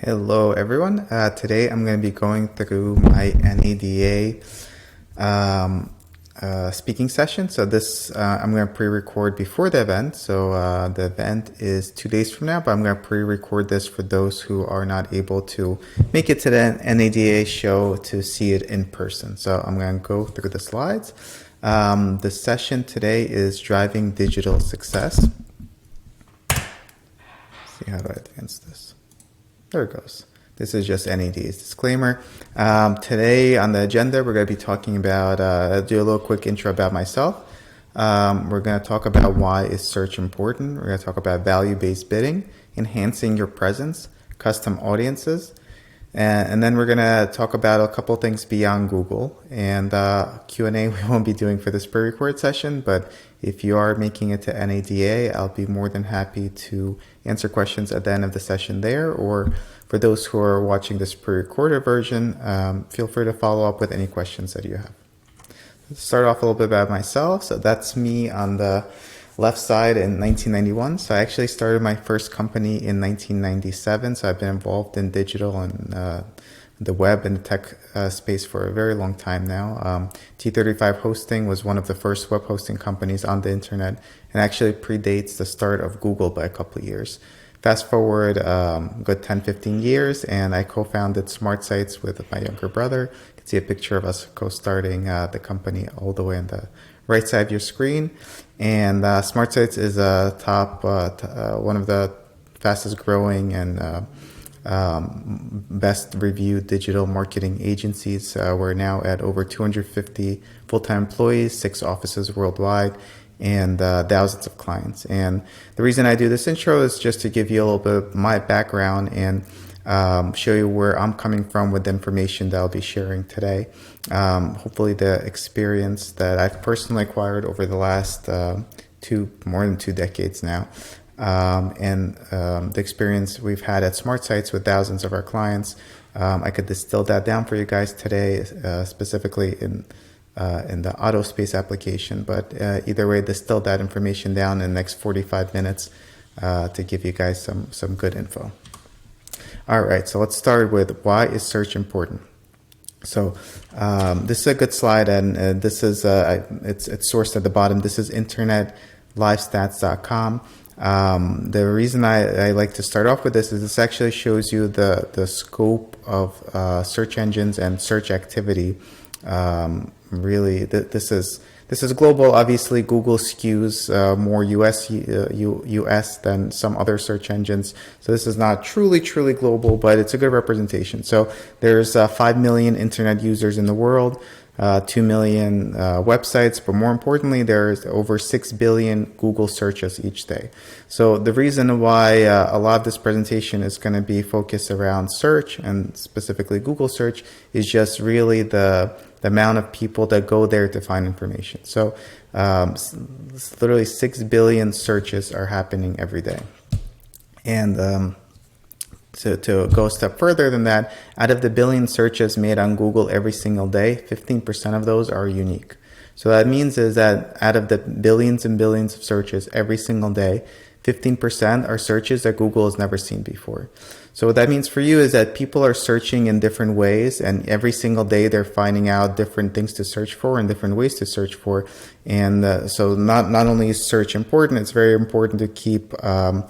Hello, everyone. Today I'm going to be going through my NADA speaking session. So this I'm going to pre-record before the event. So the event is 2 days from now, but I'm going to pre-record this for those who are not able to make it to the NADA show to see it in person. So I'm going to go through the slides. The session today is driving digital success. See how do I advance this? There it goes. This is just NAD's disclaimer. Today on the agenda, we're going to be talking about, do a little quick intro about myself. We're going to talk about why is search important. We're going to talk about value-based bidding, enhancing your presence, custom audiences, and then we're going to talk about a couple things beyond Google. And Q&A we won't be doing for this pre-record session, but if you are making it to NADA, I'll be more than happy to answer questions at the end of the session there. Or for those who are watching this pre-recorded version, feel free to follow up with any questions that you have. Let's start off a little bit about myself. So that's me on the left side in 1991. So I actually started my first company in 1997. So I've been involved in digital and the web and the tech space for a very long time now. T35 Hosting was one of the first web hosting companies on the internet and actually predates the start of Google by a couple of years. Fast forward good 10, 15 years, and I co-founded SmartSites with my younger brother. You can see a picture of us co-starting the company all the way on the right side of your screen. And SmartSites is a top, one of the fastest growing and best reviewed digital marketing agencies. We're now at over 250 full-time employees, 6 offices worldwide, and thousands of clients. And the reason I do this intro is just to give you a little bit of my background and show you where I'm coming from with the information that I'll be sharing today. Hopefully the experience that I've personally acquired over the last more than 2 decades now, and the experience we've had at SmartSites with thousands of our clients. I could distill that down for you guys today, specifically in the auto space application, but either way, distill that information down in the next 45 minutes to give you guys some good info. All right, so let's start with why is search important. So this is a good slide, and this is it's sourced at the bottom. This is internetlivestats.com. The reason I like to start off with this is this actually shows you the scope of search engines and search activity. Really, this is global. Obviously, Google skews more US than some other search engines. So this is not truly global, but it's a good representation. So there's 5 million internet users in the world, 2 million websites, but more importantly, there's over 6 billion Google searches each day. So the reason why a lot of this presentation is going to be focused around search and specifically Google search is just really the amount of people that go there to find information. So literally 6 billion searches are happening every day. And to go a step further than that, out of the billion searches made on Google every single day, 15% of those are unique. So that means is that out of the billions and billions of searches every single day, 15% are searches that Google has never seen before. So what that means for you is that people are searching in different ways, and every single day they're finding out different things to search for and different ways to search for. And so not only is search important, it's very important to keep up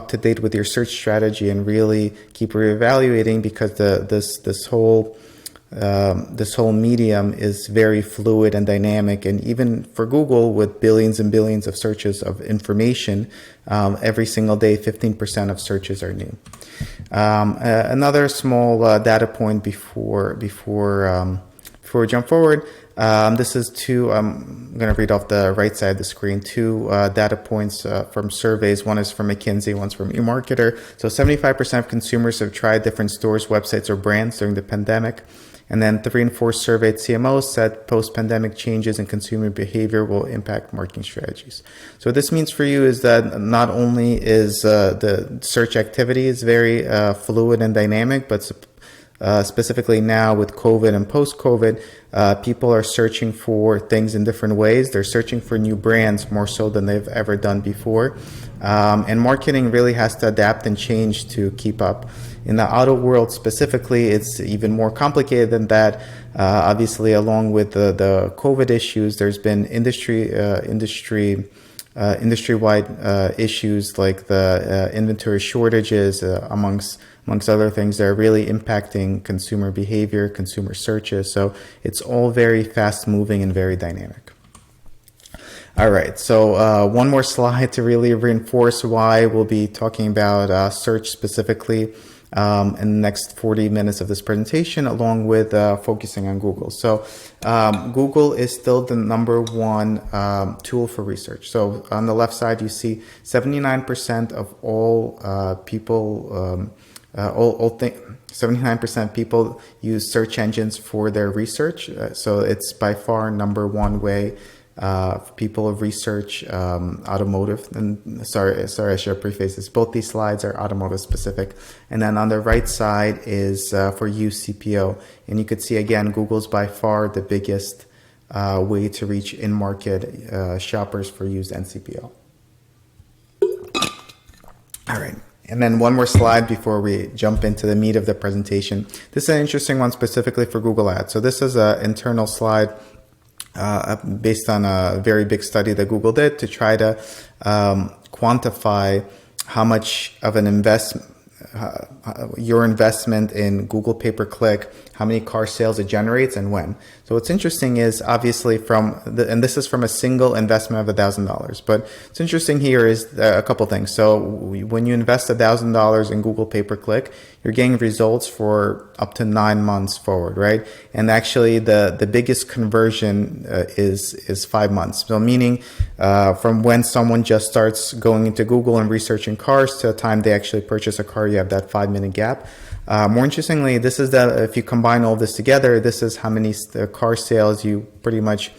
to date with your search strategy and really keep reevaluating, because this whole medium is very fluid and dynamic. And even for Google, with billions and billions of searches of information, every single day, 15% of searches are new. Another small data point before we jump forward. This is I'm going to read off the right side of the screen, 2 data points from surveys. One is from McKinsey, one's from eMarketer. So 75% of consumers have tried different stores, websites, or brands during the pandemic. And then 3 in 4 surveyed CMOs said post-pandemic changes in consumer behavior will impact marketing strategies. So what this means for you is that not only is the search activity is very fluid and dynamic, but specifically now with COVID and post-COVID, people are searching for things in different ways. They're searching for new brands more so than they've ever done before. And marketing really has to adapt and change to keep up. In the auto world specifically, it's even more complicated than that. Obviously, along with the COVID issues, there's been industry-wide issues like the inventory shortages, amongst other things that are really impacting consumer behavior, consumer searches. So it's all very fast-moving and very dynamic. All right, so one more slide to really reinforce why we'll be talking about search specifically in the next 40 minutes of this presentation, along with focusing on Google. So Google is still the number one tool for research. So on the left side, you see 79% of all people, 79% people use search engines for their research. So it's by far number one way people research automotive. And sorry, I should preface this. Both these slides are automotive specific. And then on the right side is for use CPO. And you could see again, Google's by far the biggest way to reach in-market shoppers for used NCPO. All right. And then one more slide before we jump into the meat of the presentation. This is an interesting one specifically for Google Ads. So this is an internal slide based on a very big study that Google did to try to quantify how much of an your investment in Google pay-per-click, how many car sales it generates and when. So what's interesting is obviously and this is from a single investment of $1,000, but what's interesting here is a couple things. So when you invest $1,000 in Google pay-per-click, you're getting results for up to 9 months forward, right? And actually the biggest conversion is 5 months. So meaning from when someone just starts going into Google and researching cars to the time they actually purchase a car, you have that 5-minute gap. More interestingly, this is if you combine all this together, this is how many car sales you pretty much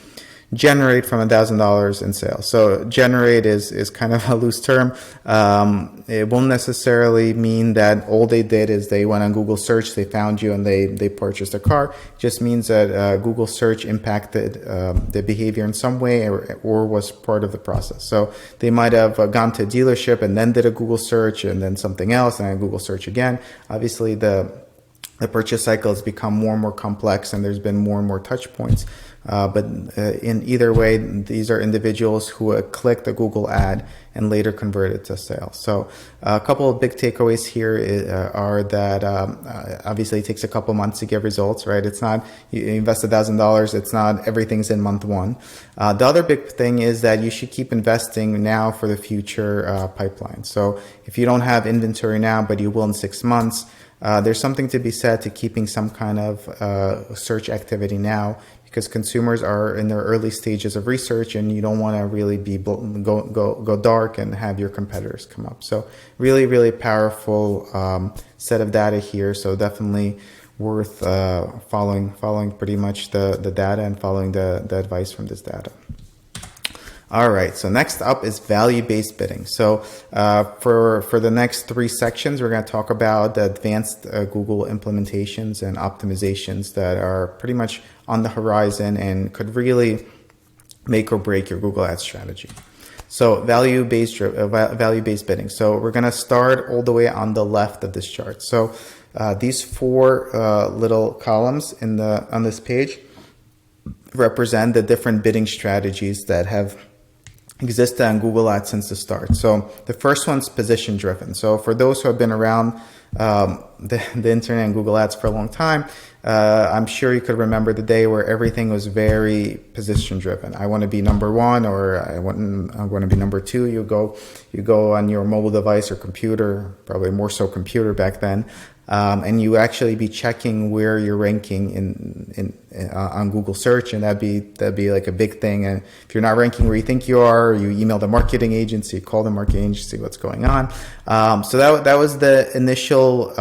generate from $1,000 in sales. So generate is kind of a loose term. It won't necessarily mean that all they did is they went on Google search, they found you and they purchased a car. It just means that Google search impacted the behavior in some way or was part of the process. So they might have gone to a dealership and then did a Google search and then something else and a Google search again. Obviously the purchase cycle has become more and more complex and there's been more and more touch points. But in either way, these are individuals who clicked a Google ad and later converted to sales. So a couple of big takeaways here are that obviously it takes a couple months to get results, right? It's not, you invest $1,000, it's not everything's in month one. The other big thing is that you should keep investing now for the future pipeline. So if you don't have inventory now, but you will in 6 months, there's something to be said to keeping some kind of search activity now, because consumers are in their early stages of research and you don't want to really go dark and have your competitors come up. So really, really powerful set of data here. So definitely worth following pretty much the data and following the advice from this data. All right, so next up is value-based bidding. So for the next 3 sections, we're going to talk about the advanced Google implementations and optimizations that are pretty much on the horizon and could really make or break your Google Ads strategy. So value-based bidding. So we're going to start all the way on the left of this chart. So these 4 little columns on this page represent the different bidding strategies that have existed on Google Ads since the start. So the first one's position driven. So for those who have been around the internet and Google Ads for a long time, I'm sure you could remember the day where everything was very position driven. I want to be number 1 or I want to be number 2. You go on your mobile device or computer, probably more so computer back then, and you actually be checking where you're ranking on Google search, and that'd be like a big thing. And if you're not ranking where you think you are, you email the marketing agency, call the marketing agency, what's going on. So that was the initial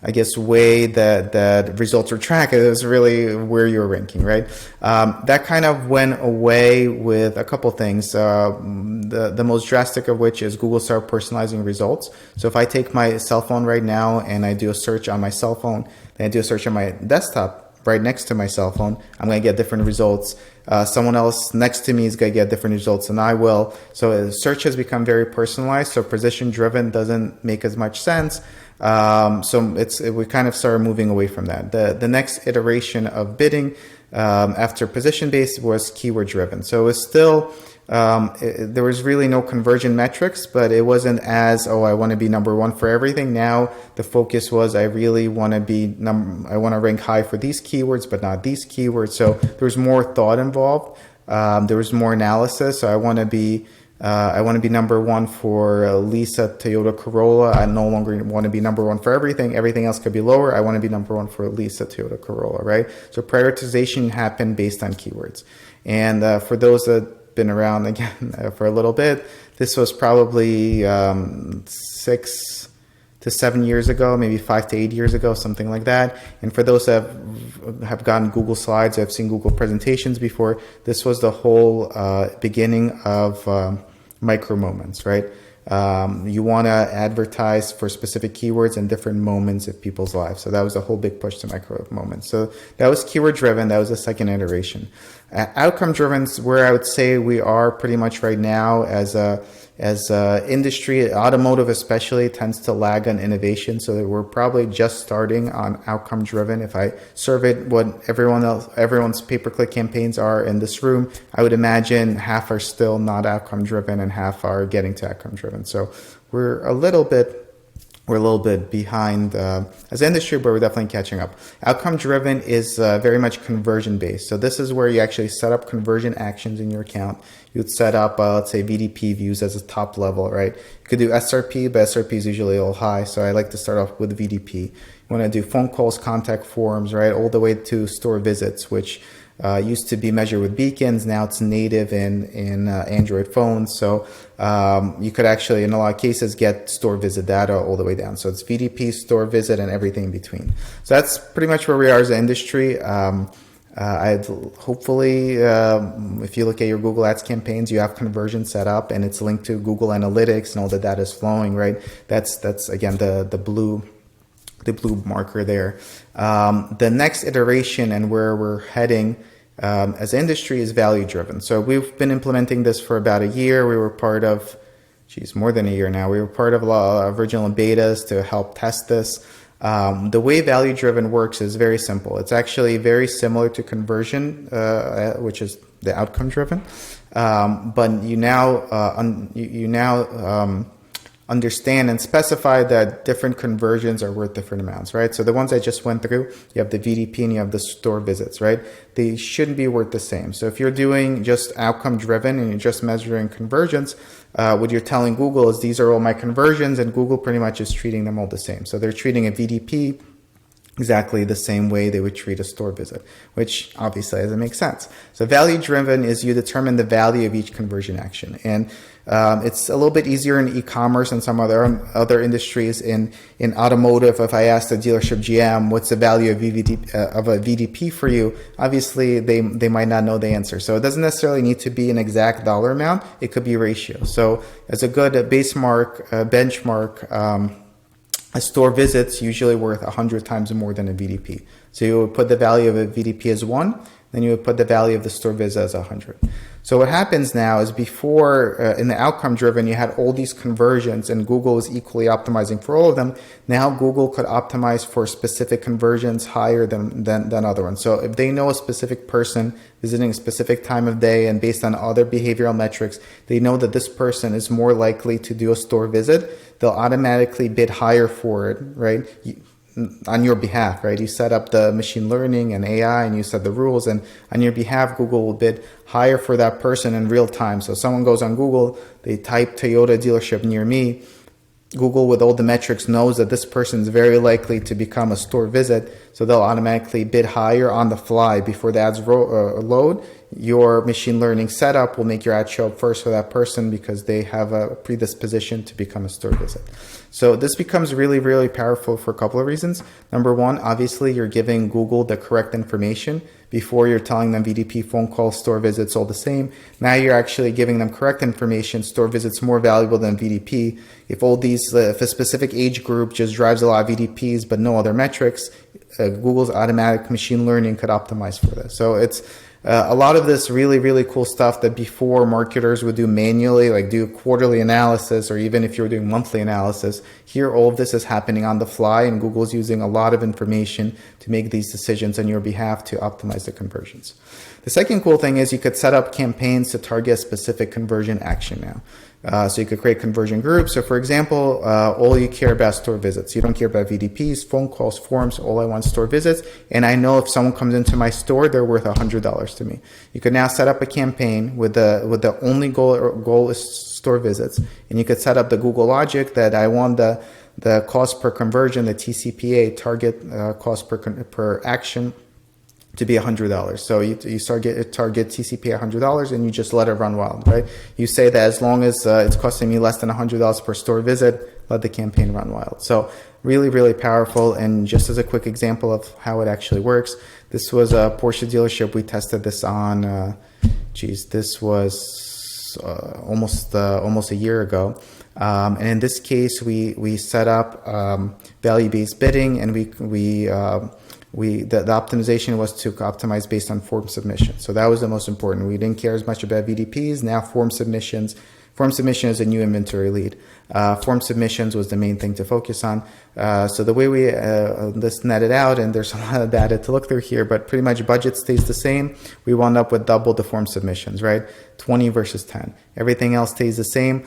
I guess, way that results were tracked. It was really where you're ranking, right? That kind of went away with a couple things. The most drastic of which is Google started personalizing results. So if I take my cell phone right now and I do a search on my cell phone, then I do a search on my desktop right next to my cell phone, I'm going to get different results. Someone else next to me is going to get different results than I will. So search has become very personalized. So precision driven doesn't make as much sense. We kind of started moving away from that. The next iteration of bidding after position based was keyword driven. So it was still there was really no conversion metrics, but it wasn't as, I want to be number one for everything. Now the focus was, I really want to I want to rank high for these keywords, but not these keywords. So there was more thought involved. There was more analysis. So I want to be number one for Lisa Toyota Corolla. I no longer want to be number one for everything. Everything else could be lower. I want to be number one for Lisa Toyota Corolla, right? So prioritization happened based on keywords. And for those that been around again for a little bit, this was probably 6 to 7 years ago, maybe 5 to 8 years ago, something like that. And for those that have gotten Google Slides, have seen Google presentations before, this was the whole beginning of micro moments, right? You want to advertise for specific keywords and different moments of people's lives. So that was a whole big push to micro moments. So that was keyword driven. That was the second iteration. Outcome driven is where I would say we are pretty much right now as a industry. Automotive especially tends to lag on innovation. So we're probably just starting on outcome driven. If I surveyed what everyone's pay-per-click campaigns are in this room, I would imagine half are still not outcome driven and half are getting to outcome driven. So we're a little bit behind as an industry, but we're definitely catching up. Outcome driven is very much conversion based. So this is where you actually set up conversion actions in your account. You would set up, let's say, VDP views as a top level, right? You could do SRP, but SRP is usually a little high. So I like to start off with VDP. You want to do phone calls, contact forms, right? All the way to store visits, which used to be measured with beacons. Now it's native in Android phones. So you could actually, in a lot of cases, get store visit data all the way down. So it's VDP, store visit, and everything in between. So that's pretty much where we are as an industry. I'd hopefully, if you look at your Google Ads campaigns, you have conversion set up and it's linked to Google Analytics and all the data is flowing, right? That's again the blue marker there. The next iteration and where we're heading as an industry is value driven. So we've been implementing this for about a year. We were part of, more than a year now. We were part of a lot of original betas to help test this. The way value driven works is very simple. It's actually very similar to conversion, which is the outcome driven. But you now understand and specify that different conversions are worth different amounts, right? So the ones I just went through, you have the VDP and you have the store visits, right? They shouldn't be worth the same. So if you're doing just outcome driven and you're just measuring conversions, what you're telling Google is these are all my conversions, and Google pretty much is treating them all the same. So they're treating a VDP exactly the same way they would treat a store visit, which obviously doesn't make sense. So value driven is you determine the value of each conversion action. And it's a little bit easier in e-commerce and some other industries. In automotive, if I asked the dealership GM, what's the value of a VDP for you? Obviously, they might not know the answer. So it doesn't necessarily need to be an exact dollar amount. It could be a ratio. So as a good benchmark, a store visit's usually worth 100 times more than a VDP. So you would put the value of a VDP as 1, then you would put the value of the store visit as 100. So what happens now is before, in the outcome driven, you had all these conversions and Google was equally optimizing for all of them. Now Google could optimize for specific conversions higher than other ones. So if they know a specific person visiting a specific time of day and based on other behavioral metrics, they know that this person is more likely to do a store visit, they'll automatically bid higher for it, right? On your behalf, right? You set up the machine learning and AI and you set the rules, and on your behalf, Google will bid higher for that person in real time. So someone goes on Google, they type Toyota dealership near me. Google, with all the metrics, knows that this person is very likely to become a store visit. So they'll automatically bid higher on the fly before the ads load. Your machine learning setup will make your ad show up first for that person because they have a predisposition to become a store visit. So this becomes really, really powerful for a couple of reasons. Number one, obviously, you're giving Google the correct information. Before, you're telling them VDP, phone calls, store visits, all the same. Now you're actually giving them correct information. Store visits more valuable than VDP. If a specific age group just drives a lot of VDPs but no other metrics, Google's automatic machine learning could optimize for this. So it's a lot of this really, really cool stuff that before marketers would do manually, like do quarterly analysis, or even if you're doing monthly analysis. Here, all of this is happening on the fly, and Google's using a lot of information to make these decisions on your behalf to optimize the conversions. The second cool thing is you could set up campaigns to target a specific conversion action now. So you could create conversion groups. So for example, all you care about store visits. You don't care about VDPs, phone calls, forms. All I want is store visits. And I know if someone comes into my store, they're worth $100 to me. You could now set up a campaign with the only goal is store visits. And you could set up the Google logic that I want the cost per conversion, the TCPA, target cost per action, to be $100. So you target TCP $100 and you just let it run wild, right? You say that as long as it's costing me less than $100 per store visit, let the campaign run wild. So really, really powerful. And just as a quick example of how it actually works, this was a Porsche dealership. We tested this on, this was almost a year ago. And in this case, we set up value-based bidding, and the optimization was to optimize based on form submission. So that was the most important. We didn't care as much about VDPs. Now form submissions. Form submission is a new inventory lead. Form submissions was the main thing to focus on. So the way we this netted out, and there's a lot of data to look through here, but pretty much budget stays the same. We wound up with double the form submissions, right? 20 versus 10. Everything else stays the same.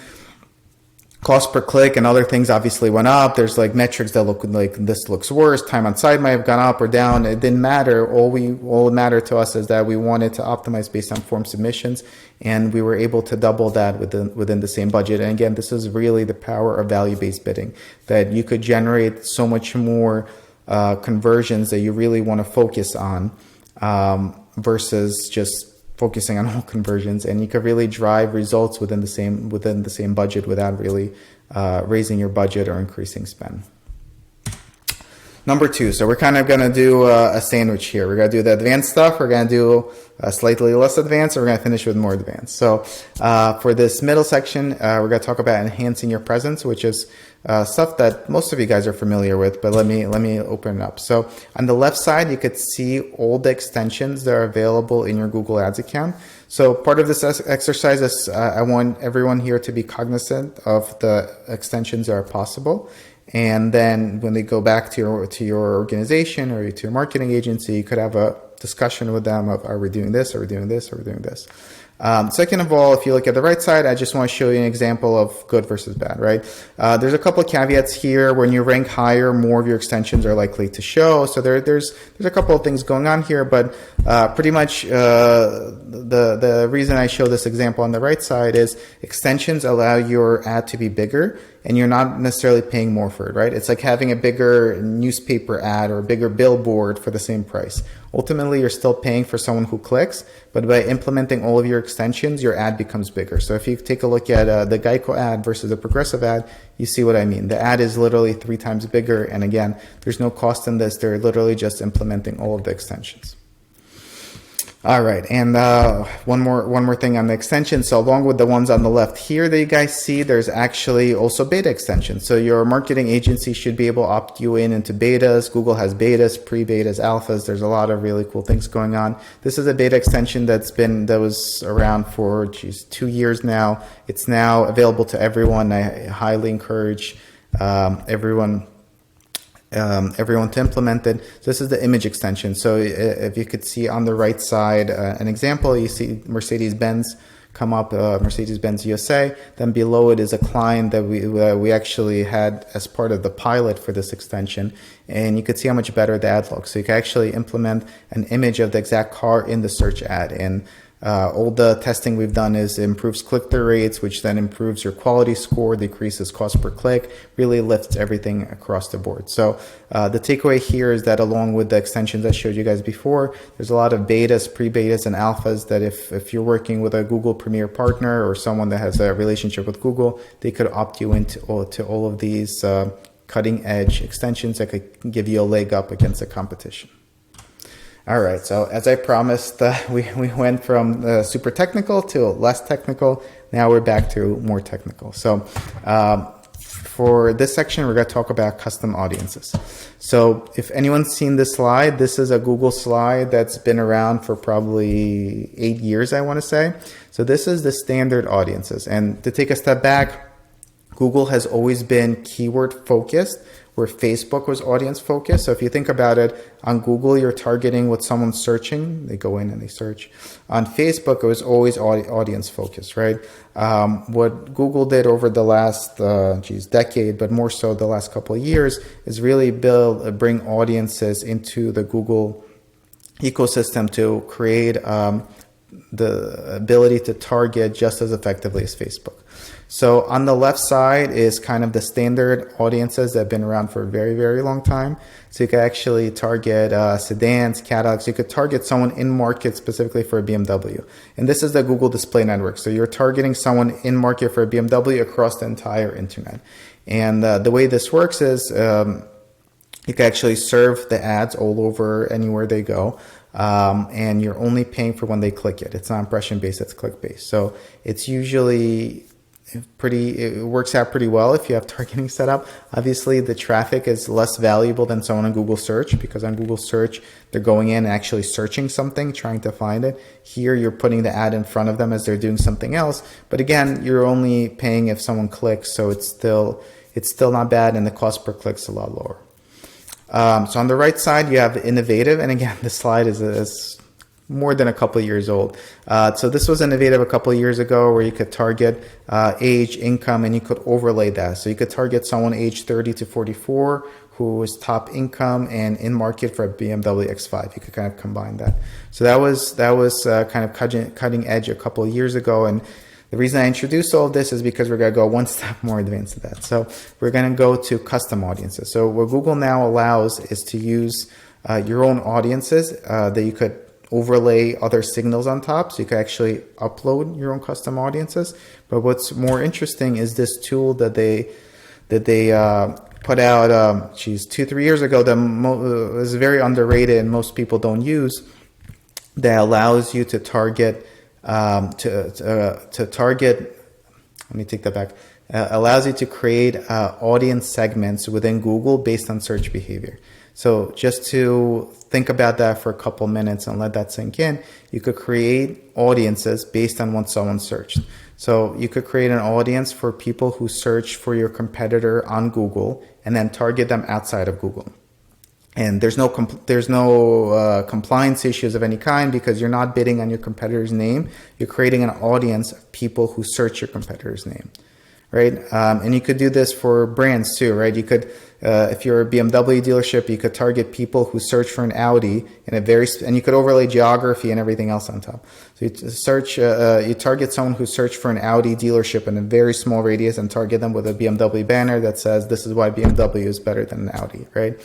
Cost per click and other things obviously went up. There's like metrics that look like this looks worse. Time on site might have gone up or down. It didn't matter. All it mattered to us is that we wanted to optimize based on form submissions, and we were able to double that within the same budget. And again, this is really the power of value-based bidding, that you could generate so much more conversions that you really want to focus on versus just focusing on all conversions, and you could really drive results within the same budget without really raising your budget or increasing spend. Number two, so we're kind of going to do a sandwich here. We're going to do the advanced stuff, we're going to do slightly less advanced, and we're going to finish with more advanced. So for this middle section, we're going to talk about enhancing your presence, which is stuff that most of you guys are familiar with, but let me open it up. So on the left side, you could see all the extensions that are available in your Google Ads account. So part of this exercise is I want everyone here to be cognizant of the extensions that are possible. And then when they go back to your organization or to your marketing agency, you could have a discussion with them of, are we doing this, are we doing this, are we doing this? Second of all, if you look at the right side, I just want to show you an example of good versus bad, right? There's a couple of caveats here. When you rank higher, more of your extensions are likely to show. So there's a couple of things going on here, but pretty much the reason I show this example on the right side is extensions allow your ad to be bigger, and you're not necessarily paying more for it, right? It's like having a bigger newspaper ad or a bigger billboard for the same price. Ultimately, you're still paying for someone who clicks, but by implementing all of your extensions, your ad becomes bigger. So if you take a look at the Geico ad versus the Progressive ad, you see what I mean. The ad is literally 3 times bigger, and again, there's no cost in this. They're literally just implementing all of the extensions. All right, and one more thing on the extension. So along with the ones on the left here that you guys see, there's actually also beta extensions. So your marketing agency should be able to opt you into betas. Google has betas, pre-betas, alphas. There's a lot of really cool things going on. This is a beta extension that was around for 2 years now. It's now available to everyone. I highly encourage everyone to implement it. So this is the image extension. So if you could see on the right side an example, you see Mercedes-Benz come up, Mercedes-Benz USA. Then below it is a client that we actually had as part of the pilot for this extension. And you could see how much better the ad looks. So you can actually implement an image of the exact car in the search ad. And all the testing we've done is improves click-through rates, which then improves your quality score, decreases cost per click, really lifts everything across the board. So the takeaway here is that along with the extensions I showed you guys before, there's a lot of betas, pre-betas, and alphas that if you're working with a Google Premier partner or someone that has a relationship with Google, they could opt you into all of these cutting-edge extensions that could give you a leg up against the competition. All right, so as I promised, we went from super technical to less technical. Now we're back to more technical. So for this section, we're going to talk about custom audiences. So if anyone's seen this slide, this is a Google slide that's been around for probably 8 years, I want to say. So this is the standard audiences. And to take a step back, Google has always been keyword focused, where Facebook was audience focused. So if you think about it, on Google, you're targeting what someone's searching. They go in and they search. On Facebook, it was always audience focused, right? What Google did over the last, decade, but more so the last couple of years, is really bring audiences into the Google ecosystem to create the ability to target just as effectively as Facebook. So on the left side is kind of the standard audiences that have been around for a very, very long time. So you can actually target sedans, Cadillacs. You could target someone in market specifically for a BMW. And this is the Google Display Network. So you're targeting someone in market for a BMW across the entire internet. And the way this works is you can actually serve the ads all over anywhere they go. And you're only paying for when they click it. It's not impression based, it's click based. So it's usually it works out pretty well if you have targeting set up. Obviously, the traffic is less valuable than someone on Google search, because on Google search, they're going in and actually searching something, trying to find it. Here, you're putting the ad in front of them as they're doing something else. But again, you're only paying if someone clicks, so it's still not bad, and the cost per click is a lot lower. So on the right side, you have innovative, and again, this slide is more than a couple of years old. So this was innovative a couple of years ago, where you could target age, income, and you could overlay that. So you could target someone age 30 to 44 who is top income and in market for a BMW X5. You could kind of combine that. So that was kind of cutting edge a couple of years ago. And the reason I introduced all of this is because we're going to go one step more advanced than that. So we're going to go to custom audiences. So what Google now allows is to use your own audiences that you could overlay other signals on top. So you can actually upload your own custom audiences. But what's more interesting is this tool that they put out 2-3 years ago that is very underrated and most people don't use, that allows you to target let me take that back. Allows you to create audience segments within Google based on search behavior. So just to think about that for a couple minutes and let that sink in, you could create audiences based on what someone searched. So you could create an audience for people who search for your competitor on Google and then target them outside of Google. And there's no compliance issues of any kind, because you're not bidding on your competitor's name. You're creating an audience of people who search your competitor's name, right? And you could do this for brands too, right? You could, if you're a BMW dealership, you could target people who search for an Audi and you could overlay geography and everything else on top. So you target someone who searched for an Audi dealership in a very small radius and target them with a BMW banner that says, this is why BMW is better than an Audi, right?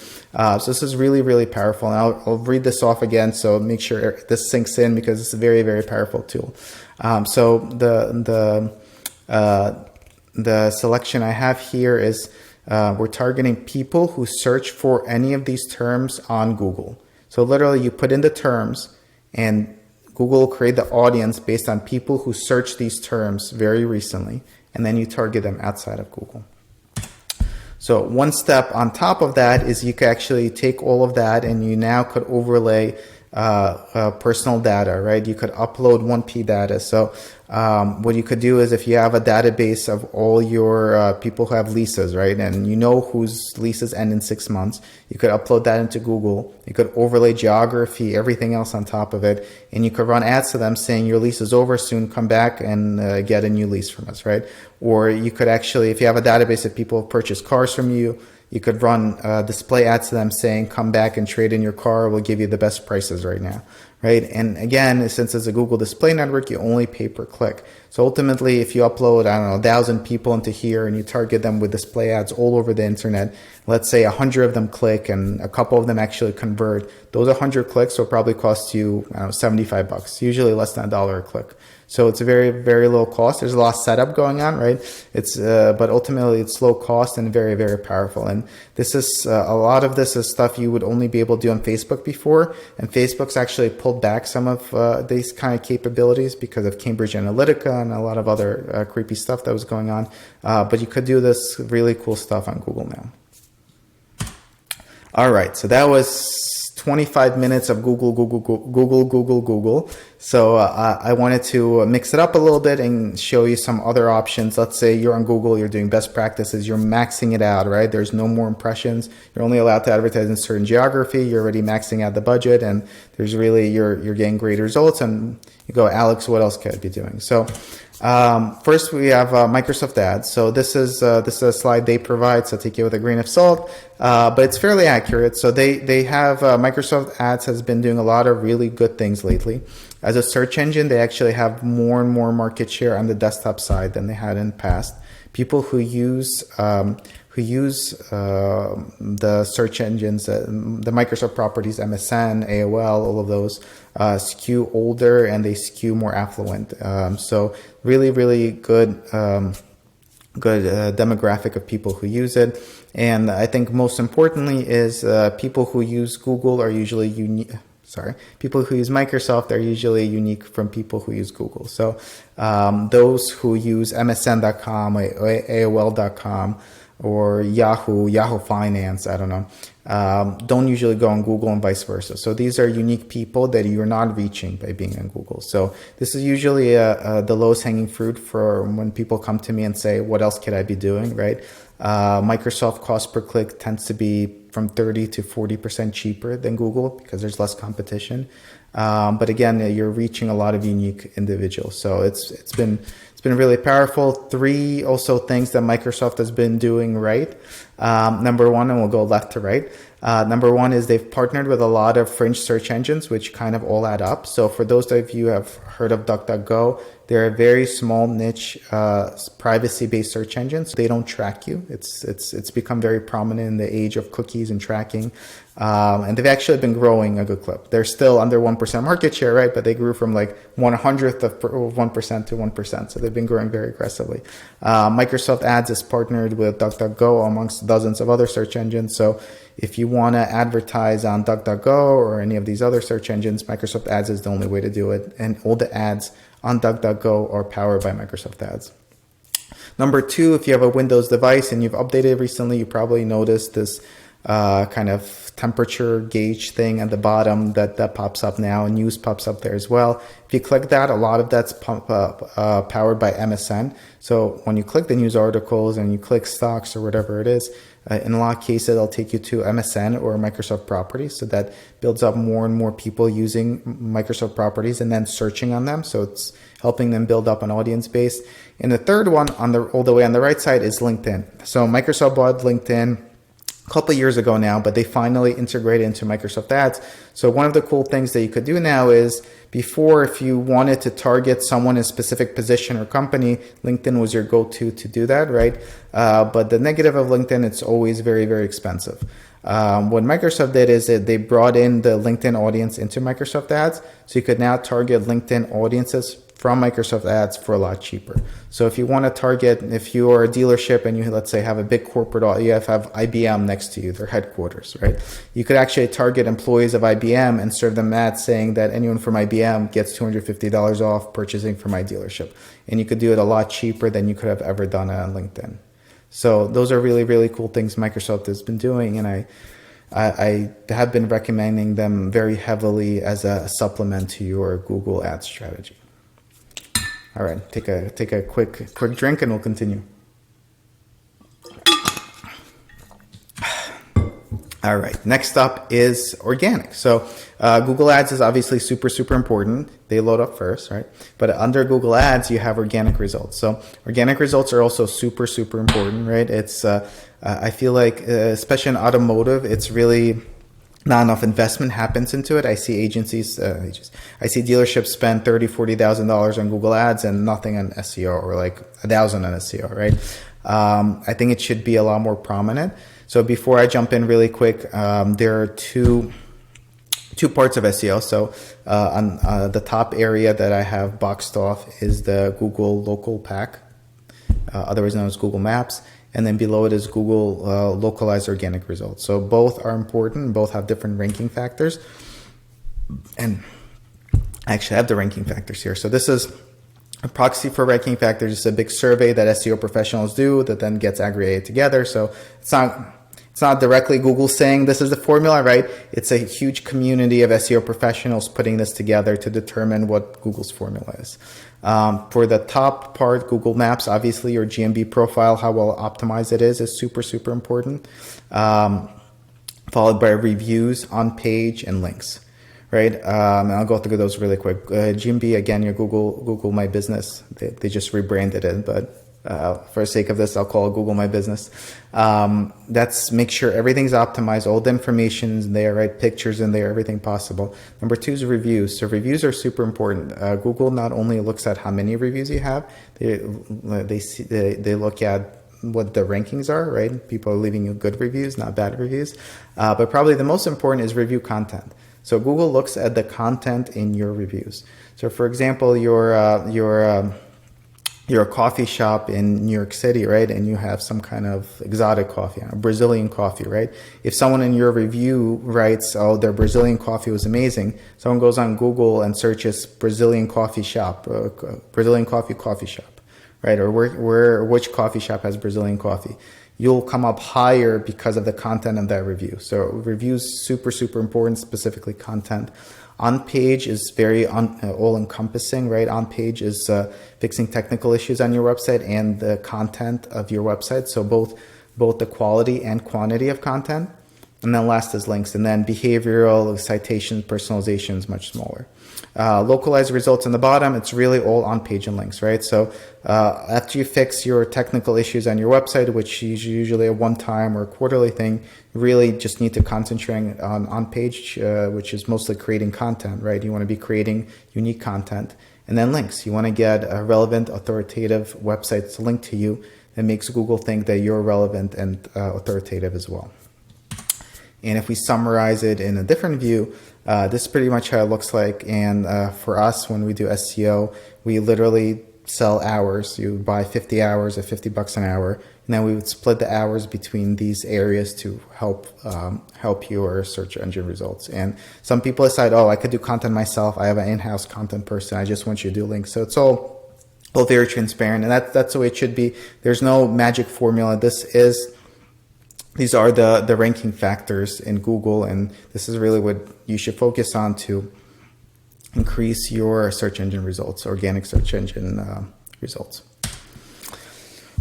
So this is really, really powerful. And I'll read this off again, so make sure this sinks in, because it's a very, very powerful tool. So the selection I have here is we're targeting people who search for any of these terms on Google. So literally you put in the terms and Google will create the audience based on people who search these terms very recently, and then you target them outside of Google. So one step on top of that is you can actually take all of that and you now could overlay personal data, right? You could upload 1P data. So what you could do is, if you have a database of all your people who have leases, right, and you know whose leases end in 6 months, you could upload that into Google. You could overlay geography, everything else on top of it, and you could run ads to them saying, your lease is over soon, come back and get a new lease from us, right? Or you could actually, if you have a database of people who purchase cars from you, you could run display ads to them saying, come back and trade in your car, we'll give you the best prices right now, right? And again, since it's a Google Display Network, you only pay per click. So ultimately, if you upload, 1,000 people into here and you target them with display ads all over the internet, let's say 100 of them click and a couple of them actually convert, those 100 clicks will probably cost you, $75, usually less than $1 a click. So it's a very, very low cost. There's a lot of setup going on, right? But ultimately it's low cost and very, very powerful. And this is, a lot of this is stuff you would only be able to do on Facebook before. And Facebook's actually pulled back some of these kind of capabilities because of Cambridge Analytica and a lot of other creepy stuff that was going on. But you could do this really cool stuff on Google now. All right, so that was 25 minutes of Google. So I wanted to mix it up a little bit and show you some other options. Let's say you're on Google, you're doing best practices, you're maxing it out, right? There's no more impressions. You're only allowed to advertise in certain geography. You're already maxing out the budget, and there's really, you're getting great results. And you go, Alex, what else could I be doing? So first we have Microsoft Ads. So this is a slide they provide, so take it with a grain of salt, but it's fairly accurate. So they have Microsoft Ads has been doing a lot of really good things lately. As a search engine, they actually have more and more market share on the desktop side than they had in the past. People who use the search engines, the Microsoft properties, MSN, AOL, all of those skew older and they skew more affluent. So really, really good demographic of people who use it. And I think most importantly is people who use Google are usually unique. People who use Microsoft are usually unique from people who use Google. So those who use MSN.com, AOL.com, or Yahoo Finance, I don't know, don't usually go on Google and vice versa. So these are unique people that you're not reaching by being on Google. So this is usually the lowest hanging fruit for when people come to me and say, what else could I be doing, right? Microsoft cost per click tends to be from 30 to 40% cheaper than Google because there's less competition. But again, you're reaching a lot of unique individuals. So it's been really powerful. Three also things that Microsoft has been doing right. Number one, and we'll go left to right. Number one is they've partnered with a lot of fringe search engines, which kind of all add up. So for those of you who have heard of DuckDuckGo, they're a very small niche, privacy-based search engine. So they don't track you. It's become very prominent in the age of cookies and tracking. And they've actually been growing a good clip. They're still under 1% market share, right? But they grew from like 1/100th of 1% to 1%. So they've been growing very aggressively. Microsoft Ads is partnered with DuckDuckGo amongst dozens of other search engines. So if you want to advertise on DuckDuckGo or any of these other search engines, Microsoft Ads is the only way to do it. And all the ads on DuckDuckGo are powered by Microsoft Ads. Number two, if you have a Windows device and you've updated recently, you probably noticed this kind of temperature gauge thing at the bottom that pops up now. News pops up there as well. If you click that, a lot of that's powered by MSN. So when you click the news articles and you click stocks or whatever it is, in a lot of cases, it'll take you to MSN or Microsoft properties. So that builds up more and more people using Microsoft properties and then searching on them. So it's helping them build up an audience base. And the third one all the way on the right side is LinkedIn. So Microsoft bought LinkedIn a couple of years ago now, but they finally integrated into Microsoft Ads. So one of the cool things that you could do now is before, if you wanted to target someone in a specific position or company, LinkedIn was your go-to to do that, right? But the negative of LinkedIn, it's always very, very expensive. What Microsoft did is that they brought in the LinkedIn audience into Microsoft Ads. So you could now target LinkedIn audiences from Microsoft Ads for a lot cheaper. So if you want to target, if you are a dealership and you, let's say, have a big corporate, you have IBM next to you, their headquarters, right? You could actually target employees of IBM and serve them ads saying that anyone from IBM gets $250 off purchasing from my dealership. And you could do it a lot cheaper than you could have ever done it on LinkedIn. So those are really, really cool things Microsoft has been doing. And I have been recommending them very heavily as a supplement to your Google Ads strategy. All right, take a quick drink and we'll continue. All right, next up is organic. So Google Ads is obviously super, super important. They load up first, right? But under Google Ads, you have organic results. So organic results are also super, super important, right? It's I feel like, especially in automotive, it's really not enough investment happens into it. I see agencies, I see dealerships spend $30,000-$40,000 on Google Ads and nothing on SEO, or like $1,000 on SEO, right? I think it should be a lot more prominent. So before I jump in really quick, there are two two parts of SEO. So on the top area that I have boxed off is the Google Local Pack, otherwise known as Google Maps. And then below it is Google localized organic results. So both are important. Both have different ranking factors. And I actually have the ranking factors here. So this is a proxy for ranking factors. It's a big survey that SEO professionals do that then gets aggregated together. So it's not directly Google saying this is the formula, right? It's a huge community of SEO professionals putting this together to determine what Google's formula is. For the top part, Google Maps, obviously your GMB profile, how well optimized it is super, super important. Followed by reviews, on page, and links, right? And I'll go through those really quick. GMB, again, your Google My Business. They just rebranded it, but for the sake of this, I'll call it Google My Business. That's make sure everything's optimized, all the information's there, right? Pictures in there, everything possible. Number two is reviews. So reviews are super important. Google not only looks at how many reviews you have, they look at what the rankings are, right? People are leaving you good reviews, not bad reviews. But probably the most important is review content. So Google looks at the content in your reviews. So for example, you're a coffee shop in New York City, right? And you have some kind of exotic coffee, Brazilian coffee, right? If someone in your review writes, oh, their Brazilian coffee was amazing, someone goes on Google and searches Brazilian coffee shop, Brazilian coffee shop, right? Or which coffee shop has Brazilian coffee? You'll come up higher because of the content of that review. So reviews, super, super important, specifically content. On page is very all-encompassing, right? On page is fixing technical issues on your website and the content of your website. So both the quality and quantity of content. And then last is links. And then behavioral, citations, personalization is much smaller. Localized results in the bottom, it's really all on page and links, right? So after you fix your technical issues on your website, which is usually a one-time or quarterly thing, you really just need to concentrate on page, which is mostly creating content, right? You want to be creating unique content. And then links. You want to get relevant, authoritative websites to link to you that makes Google think that you're relevant and authoritative as well. And if we summarize it in a different view, this is pretty much how it looks like. And for us, when we do SEO, we literally sell hours. You buy 50 hours at $50 an hour, and then we would split the hours between these areas to help your search engine results. And some people decide, oh, I could do content myself. I have an in-house content person. I just want you to do links. So it's all very transparent, and that's the way it should be. There's no magic formula. These are the ranking factors in Google, and this is really what you should focus on to increase your search engine results, organic search engine results.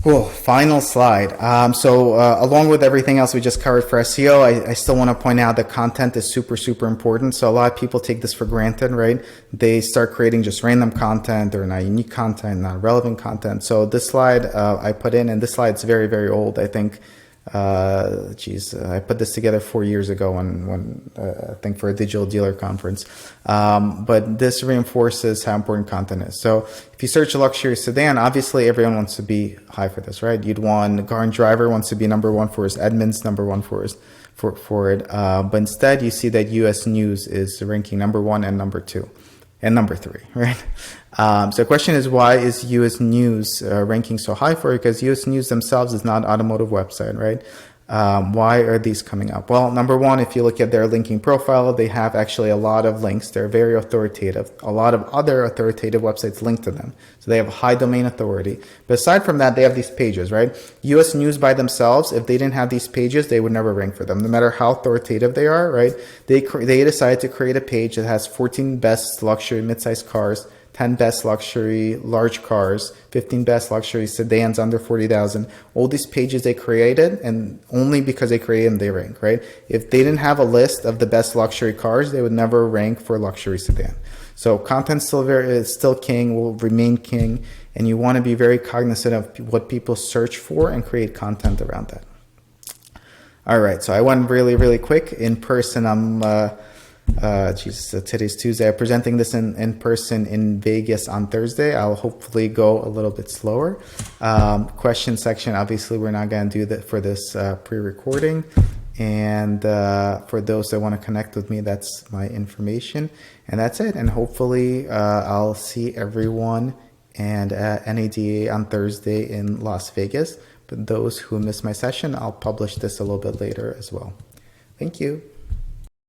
Cool, final slide. Along with everything else we just covered for SEO, I still want to point out that content is super, super important. So a lot of people take this for granted, right? They start creating just random content or not unique content, not relevant content. So this slide I put in, and this slide's very, very old. I think I put this together 4 years ago when I think for a digital dealer conference. But this reinforces how important content is. So if you search a luxury sedan, obviously everyone wants to be high for this, right? You'd want Car and Driver wants to be number one for his Edmunds, number one for it. But instead you see that US News is ranking number one and number two and number three, right? So the question is, why is US News ranking so high for it? Because US News themselves is not an automotive website, right? Why are these coming up? Well, number one, if you look at their linking profile, they have actually a lot of links. They're very authoritative. A lot of other authoritative websites link to them. So they have high domain authority. But aside from that, they have these pages, right? US News by themselves, if they didn't have these pages, they would never rank for them. No matter how authoritative they are, right? They decided to create a page that has 14 best luxury midsize cars, 10 best luxury large cars, 15 best luxury sedans under 40,000. All these pages they created, and only because they created them, they rank, right? If they didn't have a list of the best luxury cars, they would never rank for luxury sedan. So content is still king, will remain king, and you want to be very cognizant of what people search for and create content around that. All right, so I went really, really quick. In person, today's Tuesday. I'm presenting this in person in Vegas on Thursday. I'll hopefully go a little bit slower. Question section, obviously we're not going to do that for this pre-recording. And for those that want to connect with me, that's my information. And that's it. And hopefully I'll see everyone and at NADA on Thursday in Las Vegas. But those who miss my session, I'll publish this a little bit later as well. Thank you.